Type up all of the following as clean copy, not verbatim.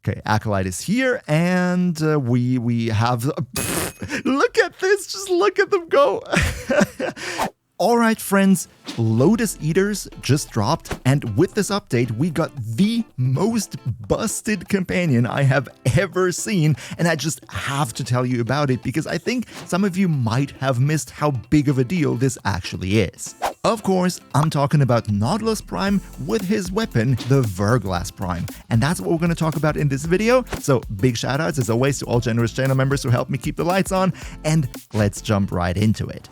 Okay, Acolyte is here, and we have... look at this! Just look at them go! Alright friends, Lotus Eaters just dropped, and with this update we got the most busted companion I have ever seen, and I just have to tell you about it because I think some of you might have missed how big of a deal this actually is. Of course, I'm talking about Nautilus Prime with his weapon, the Verglas Prime, and that's what we're going to talk about in this video, so big shoutouts as always to all generous channel members who help me keep the lights on, and let's jump right into it.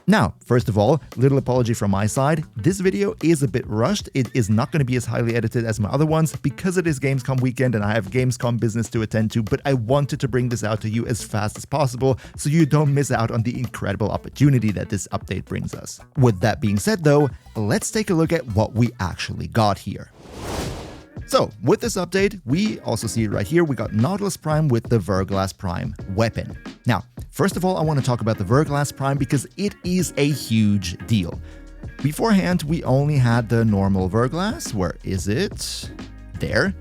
Now, first of all, little apology from my side, this video is a bit rushed. It is not going to be as highly edited as my other ones because it is Gamescom weekend and I have Gamescom business to attend to, but I wanted to bring this out to you as fast as possible so you don't miss out on the incredible opportunity that this update brings us. With that being said though, let's take a look at what we actually got here. So, with this update, we also see it right here, we got Nautilus Prime with the Verglas Prime weapon. Now, first of all, I want to talk about the Verglas Prime because it is a huge deal. Beforehand, we only had the normal Verglas. Where is it? There.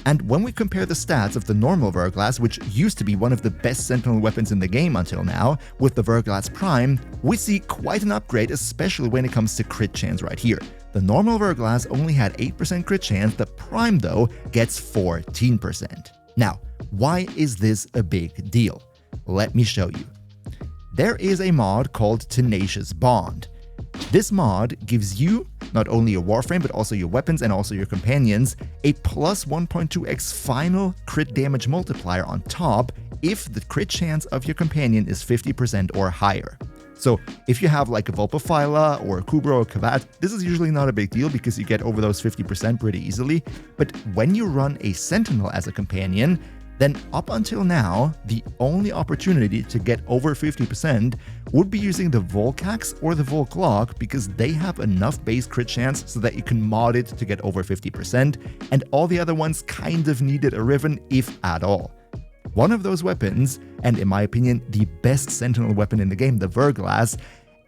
And when we compare the stats of the normal Verglas, which used to be one of the best sentinel weapons in the game until now, with the Verglas Prime, we see quite an upgrade, especially when it comes to crit chance right here. The normal Verglas only had 8% crit chance, the Prime though gets 14%. Now, why is this a big deal? Let me show you. There is a mod called Tenacious Bond. This mod gives you, not only your Warframe but also your weapons and also your companions, a plus 1.2x final crit damage multiplier on top if the crit chance of your companion is 50% or higher. So if you have like a Vulpaphyla or a Kubro or Kavat, this is usually not a big deal because you get over those 50% pretty easily. But when you run a Sentinel as a companion, then up until now, the only opportunity to get over 50% would be using the Volcax or the Volglock because they have enough base crit chance so that you can mod it to get over 50%, and all the other ones kind of needed a Riven if at all. One of those weapons, and in my opinion the best Sentinel weapon in the game, the Verglas,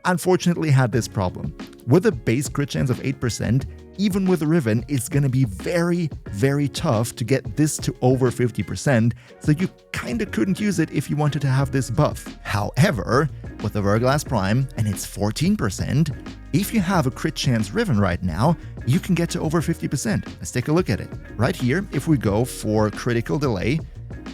unfortunately had this problem. With a base crit chance of 8%, even with a Riven, it's gonna be very, very tough to get this to over 50%, so you kinda couldn't use it if you wanted to have this buff. However, with the Verglas Prime, and it's 14%, if you have a crit chance Riven right now, you can get to over 50%. Let's take a look at it. Right here, if we go for critical delay,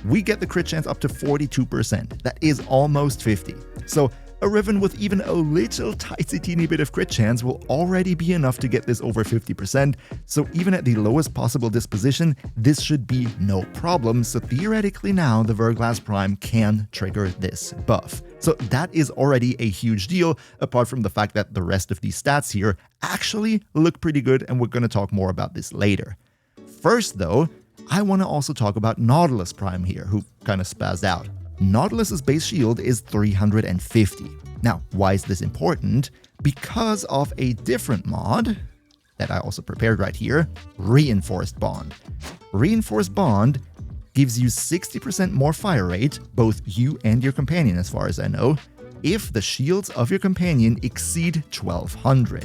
we get the crit chance up to 42%. That is almost 50. So a Riven with even a little teeny bit of crit chance will already be enough to get this over 50%, so even at the lowest possible disposition, this should be no problem, so theoretically now the Verglas Prime can trigger this buff. So that is already a huge deal, apart from the fact that the rest of these stats here actually look pretty good, and we're going to talk more about this later. First though, I want to also talk about Nautilus Prime here, who kind of spazzed out. Nautilus's base shield is 350. Now, why is this important? Because of a different mod that I also prepared right here, Reinforced Bond. Reinforced Bond gives you 60% more fire rate, both you and your companion as far as I know, if the shields of your companion exceed 1200.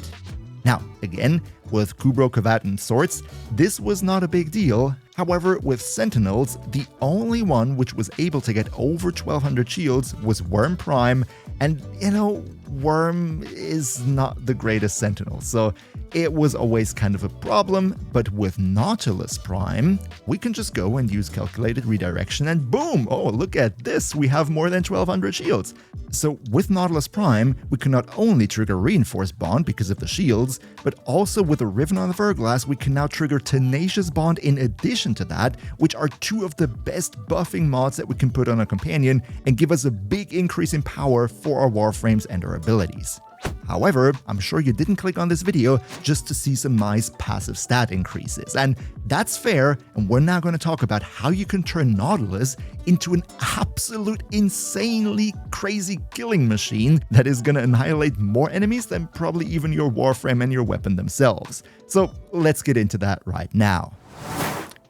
Now, again, with Kubro, Kavat, and Swords, this was not a big deal. However, with Sentinels, the only one which was able to get over 1200 shields was Worm Prime, and you know, Worm is not the greatest Sentinel, so it was always kind of a problem, but with Nautilus Prime, we can just go and use calculated redirection and boom! Oh, look at this, we have more than 1200 shields. So with Nautilus Prime, we can not only trigger Reinforced Bond because of the shields, but also with a Riven on the Verglas, we can now trigger Tenacious Bond in addition to that, which are two of the best buffing mods that we can put on a companion and give us a big increase in power for our Warframes and our abilities. However, I'm sure you didn't click on this video just to see some nice passive stat increases, and that's fair, and we're now going to talk about how you can turn Nautilus into an absolute insanely crazy killing machine that is going to annihilate more enemies than probably even your Warframe and your weapon themselves. So let's get into that right now.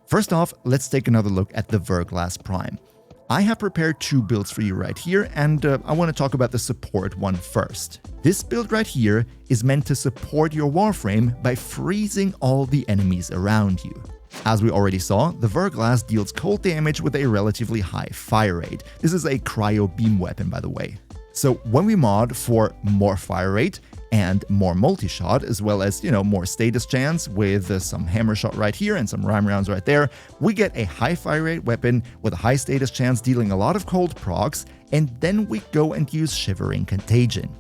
First off, let's take another look at the Verglas Prime. I have prepared two builds for you right here, and I want to talk about the support one first. This build right here is meant to support your Warframe by freezing all the enemies around you. As we already saw, the Verglas deals cold damage with a relatively high fire rate. This is a cryo beam weapon, by the way. So when we mod for more fire rate and more multi-shot, as well as, more status chance with some hammer shot right here and some rhyme rounds right there, we get a high fire rate weapon with a high status chance dealing a lot of cold procs, and then we go and use Shivering Contagion.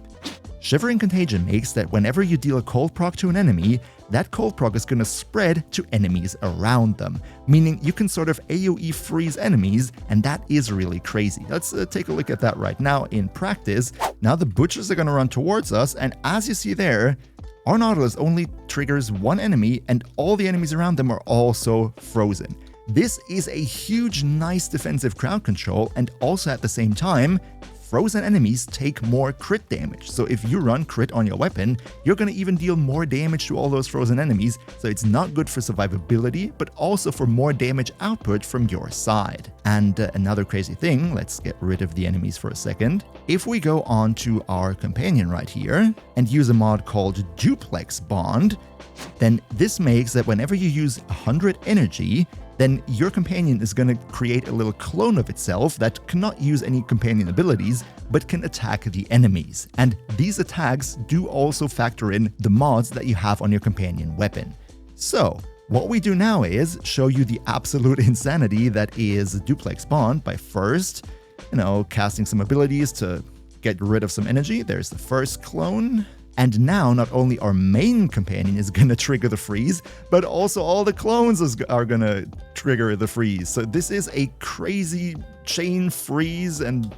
Shivering Contagion makes that whenever you deal a cold proc to an enemy, that cold proc is going to spread to enemies around them, meaning you can sort of AoE freeze enemies, and that is really crazy. Let's take a look at that right now in practice. Now the butchers are going to run towards us, and as you see there, our Nautilus only triggers one enemy, and all the enemies around them are also frozen. This is a huge, nice defensive crowd control, and also at the same time, frozen enemies take more crit damage. So if you run crit on your weapon, you're going to even deal more damage to all those frozen enemies. So it's not good for survivability, but also for more damage output from your side. And another crazy thing, let's get rid of the enemies for a second. If we go on to our companion right here and use a mod called Duplex Bond, then this makes that whenever you use 100 energy, then your companion is going to create a little clone of itself that cannot use any companion abilities, but can attack the enemies. And these attacks do also factor in the mods that you have on your companion weapon. So what we do now is show you the absolute insanity that is Duplex Bond by first, casting some abilities to get rid of some energy. There's the first clone. And now, not only our main companion is going to trigger the freeze, but also all the clones are going to trigger the freeze. So this is a crazy chain freeze, and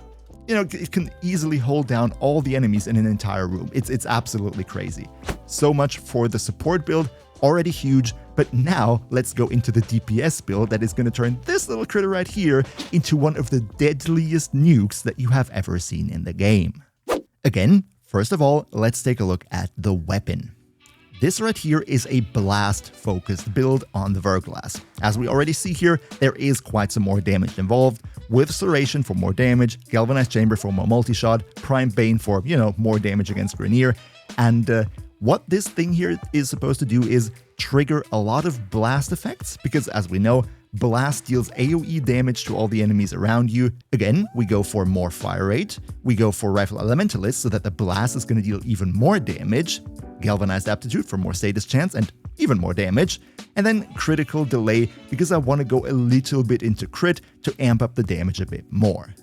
it can easily hold down all the enemies in an entire room. It's absolutely crazy. So much for the support build, already huge, but now let's go into the DPS build that is going to turn this little critter right here into one of the deadliest nukes that you have ever seen in the game. Again, first of all, let's take a look at the weapon. This right here is a blast-focused build on the Verglas. As we already see here, there is quite some more damage involved, with Serration for more damage, Galvanized Chamber for more multi-shot, Prime Bane for, more damage against Grineer, and what this thing here is supposed to do is trigger a lot of blast effects, because as we know, Blast deals AoE damage to all the enemies around you. Again, we go for more fire rate, we go for Rifle Elementalist so that the blast is going to deal even more damage, Galvanized Aptitude for more status chance and even more damage, and then Critical Delay because I want to go a little bit into crit to amp up the damage a bit more.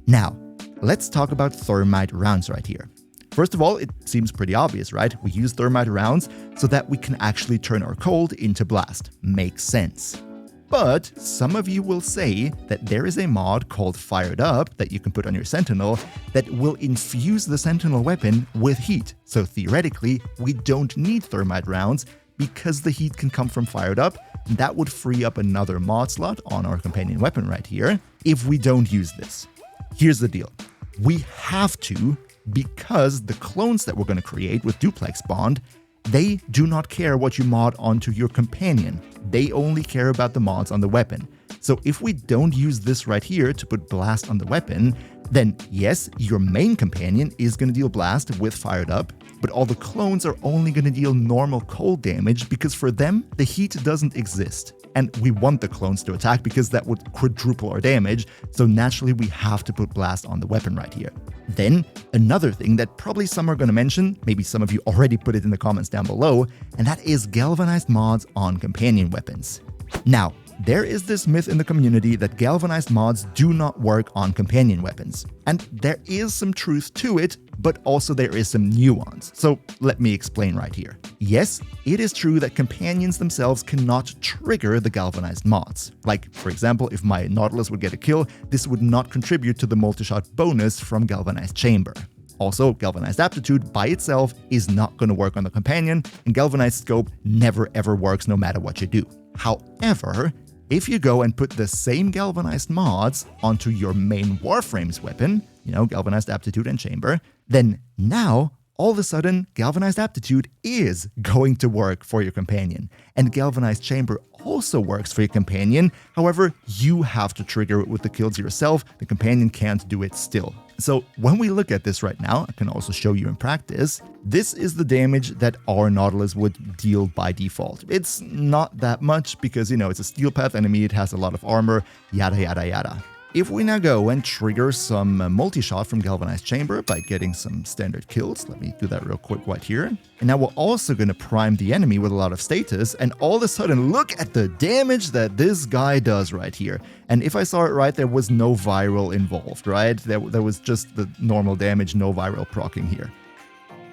Now, let's talk about Thermite rounds right here. First of all, it seems pretty obvious, right? We use Thermite rounds so that we can actually turn our cold into blast. Makes sense. But some of you will say that there is a mod called Fired Up that you can put on your Sentinel that will infuse the Sentinel weapon with heat. So theoretically, we don't need Thermite rounds because the heat can come from Fired Up, and that would free up another mod slot on our companion weapon right here if we don't use this. Here's the deal. We have to, because the clones that we're going to create with Duplex Bond, they do not care what you mod onto your companion. They only care about the mods on the weapon. So if we don't use this right here to put blast on the weapon, then yes, your main companion is going to deal blast with Fired Up, but all the clones are only going to deal normal cold damage because for them, the heat doesn't exist. And we want the clones to attack because that would quadruple our damage, so naturally we have to put blast on the weapon right here. Then, another thing that probably some are going to mention, maybe some of you already put it in the comments down below, and that is galvanized mods on companion weapons. Now, there is this myth in the community that galvanized mods do not work on companion weapons. And there is some truth to it, but also there is some nuance. So let me explain right here. Yes, it is true that companions themselves cannot trigger the galvanized mods. Like, for example, if my Nautilus would get a kill, this would not contribute to the multi-shot bonus from Galvanized Chamber. Also, Galvanized Aptitude by itself is not going to work on the companion, and Galvanized Scope never ever works no matter what you do. However, if you go and put the same galvanized mods onto your main Warframe's weapon, Galvanized Aptitude and Chamber, then now, all of a sudden, Galvanized Aptitude is going to work for your companion. And Galvanized Chamber also works for your companion, however, you have to trigger it with the kills yourself, the companion can't do it still. So when we look at this right now, I can also show you in practice, this is the damage that our Nautilus would deal by default. It's not that much because, it's a steel path enemy, it has a lot of armor, yada yada yada. If we now go and trigger some multi-shot from Galvanized Chamber by getting some standard kills, let me do that real quick right here. And now we're also going to prime the enemy with a lot of status, and all of a sudden, look at the damage that this guy does right here. And if I saw it right, there was no viral involved, right? There was just the normal damage, no viral proccing here.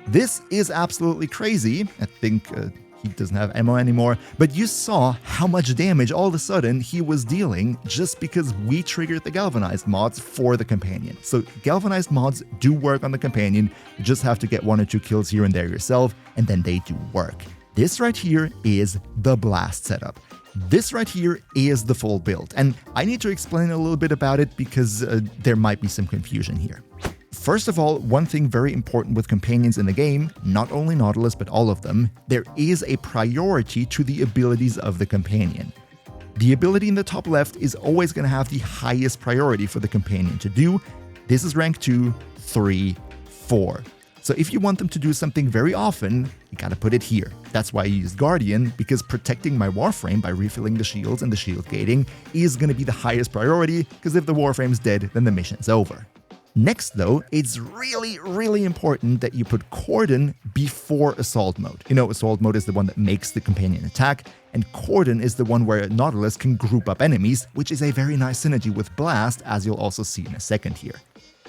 This is absolutely crazy. I think he doesn't have ammo anymore, but you saw how much damage all of a sudden he was dealing just because we triggered the galvanized mods for the companion. So galvanized mods do work on the companion, you just have to get 1 or 2 kills here and there yourself, and then they do work. This right here is the blast setup. This right here is the full build, and I need to explain a little bit about it because there might be some confusion here. First of all, one thing very important with companions in the game, not only Nautilus but all of them, there is a priority to the abilities of the companion. The ability in the top left is always going to have the highest priority for the companion to do. This is rank 2, 3, 4. So if you want them to do something very often, you gotta put it here. That's why I used Guardian, because protecting my Warframe by refilling the shields and the shield gating is gonna be the highest priority, because if the Warframe's dead, then the mission's over. Next though, it's really important that you put Cordon before Assault Mode. Assault Mode is the one that makes the companion attack, and Cordon is the one where Nautilus can group up enemies, which is a very nice synergy with Blast, as you'll also see in a second here.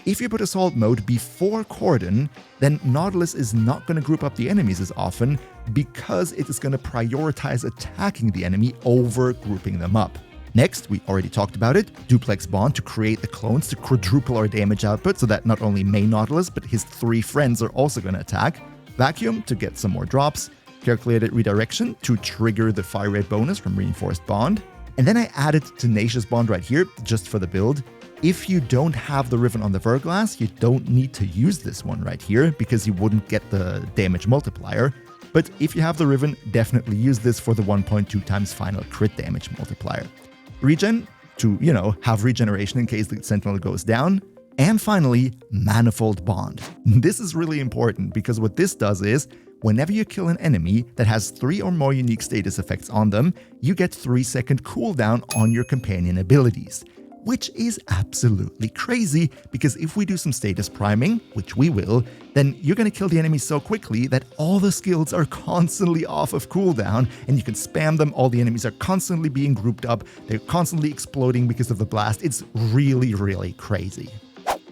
If you put Assault Mode before Cordon, then Nautilus is not going to group up the enemies as often because it is going to prioritize attacking the enemy over grouping them up. Next, we already talked about it, Duplex Bond to create the clones to quadruple our damage output so that not only main Nautilus but his 3 friends are also going to attack. Vacuum to get some more drops. Calculated Redirection to trigger the fire rate bonus from Reinforced Bond. And then I added Tenacious Bond right here just for the build. If you don't have the Riven on the Verglas, you don't need to use this one right here because you wouldn't get the damage multiplier. But if you have the Riven, definitely use this for the 1.2 times final crit damage multiplier. Regen to, have regeneration in case the Sentinel goes down. And finally, Manifold Bond. This is really important because what this does is, whenever you kill an enemy that has 3 or more unique status effects on them, you get 3-second cooldown on your companion abilities. Which is absolutely crazy, because if we do some status priming, which we will, then you're going to kill the enemy so quickly that all the skills are constantly off of cooldown, and you can spam them, all the enemies are constantly being grouped up, they're constantly exploding because of the blast. It's really crazy.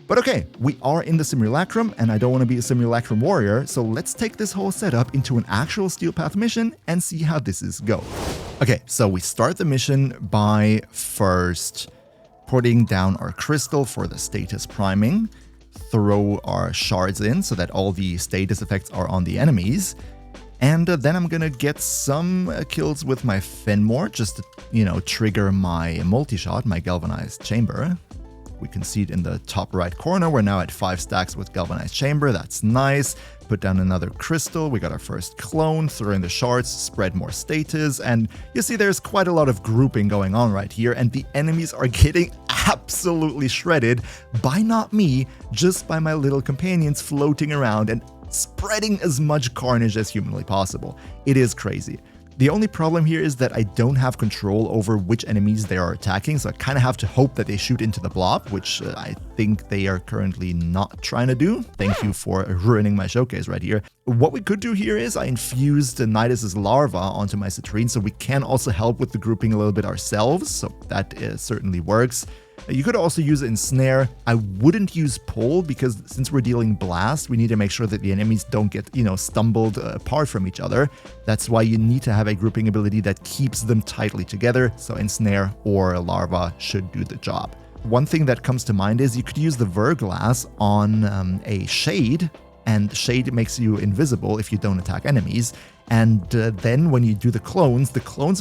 But okay, we are in the Simulacrum, and I don't want to be a Simulacrum warrior, so let's take this whole setup into an actual Steel Path mission and see how this is going. Okay, so we start the mission by first putting down our crystal for the status priming, throw our shards in so that all the status effects are on the enemies, and then I'm gonna get some kills with my Fenmore just to, trigger my multi-shot, my galvanized chamber. We can see it in the top right corner. We're now at 5 stacks with galvanized chamber. That's nice. Put down another crystal. We got our first clone. Throw in the shards, spread more status. And you see there's quite a lot of grouping going on right here. And the enemies are getting absolutely shredded by not me, just by my little companions floating around and spreading as much carnage as humanly possible. It is crazy. The only problem here is that I don't have control over which enemies they are attacking, so I kind of have to hope that they shoot into the blob, which I think they are currently not trying to do. Thank you for ruining my showcase right here. What we could do here is I infused Nidus's larva onto my citrine, so we can also help with the grouping a little bit ourselves, so that certainly works. You could also use Ensnare. I wouldn't use Pull because since we're dealing Blast, we need to make sure that the enemies don't get, stumbled apart from each other. That's why you need to have a grouping ability that keeps them tightly together, so Ensnare or Larva should do the job. One thing that comes to mind is you could use the Verglas on a Shade, and Shade makes you invisible if you don't attack enemies. And then when you do the clones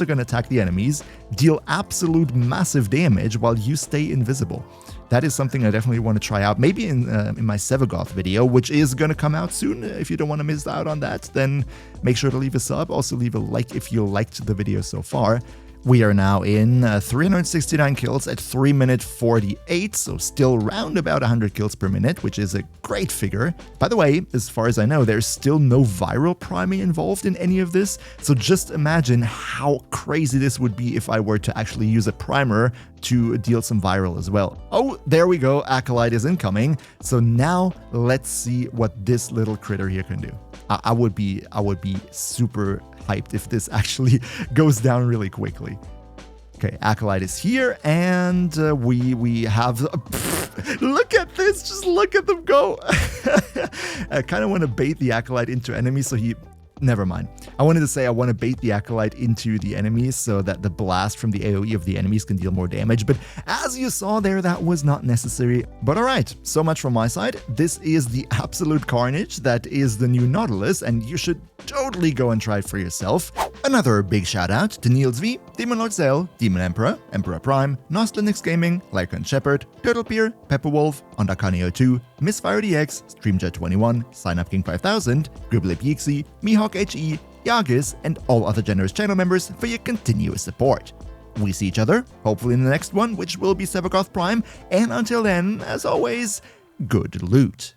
are going to attack the enemies, deal absolute massive damage while you stay invisible. That is something I definitely want to try out, maybe in my Sevagoth video, which is going to come out soon. If you don't want to miss out on that, then make sure to leave a sub. Also leave a like if you liked the video so far. We are now in 369 kills at 3 minutes 48, so still round about 100 kills per minute, which is a great figure. By the way, as far as I know, there's still no viral priming involved in any of this, so just imagine how crazy this would be if I were to actually use a primer to deal some viral as well. Oh, there we go, Acolyte is incoming. So now let's see what this little critter here can do. I would be super hyped if this actually goes down really quickly. Okay, Acolyte is here, and we have... look at this, just look at them go. I kind of want to bait the Acolyte into enemies so he... Never mind. I wanted to say I want to bait the Acolyte into the enemies so that the blast from the AoE of the enemies can deal more damage, but as you saw there, that was not necessary. But alright, so much from my side. This is the absolute carnage that is the new Nautilus, and you should totally go and try it for yourself. Another big shout out to Niels V, Demon Lord Zell, Demon Emperor, Emperor Prime, Nostlinux Gaming, Lycan Shepherd, Turtlepeer, Pepperwolf, Ondakani02, Misfire DX, Streamjet21, SignUpKing5000, Gribble Pixie, Mihawk HE, Yagis, and all other generous channel members for your continuous support. We see each other, hopefully in the next one, which will be Verglas Prime, and until then, as always, good loot.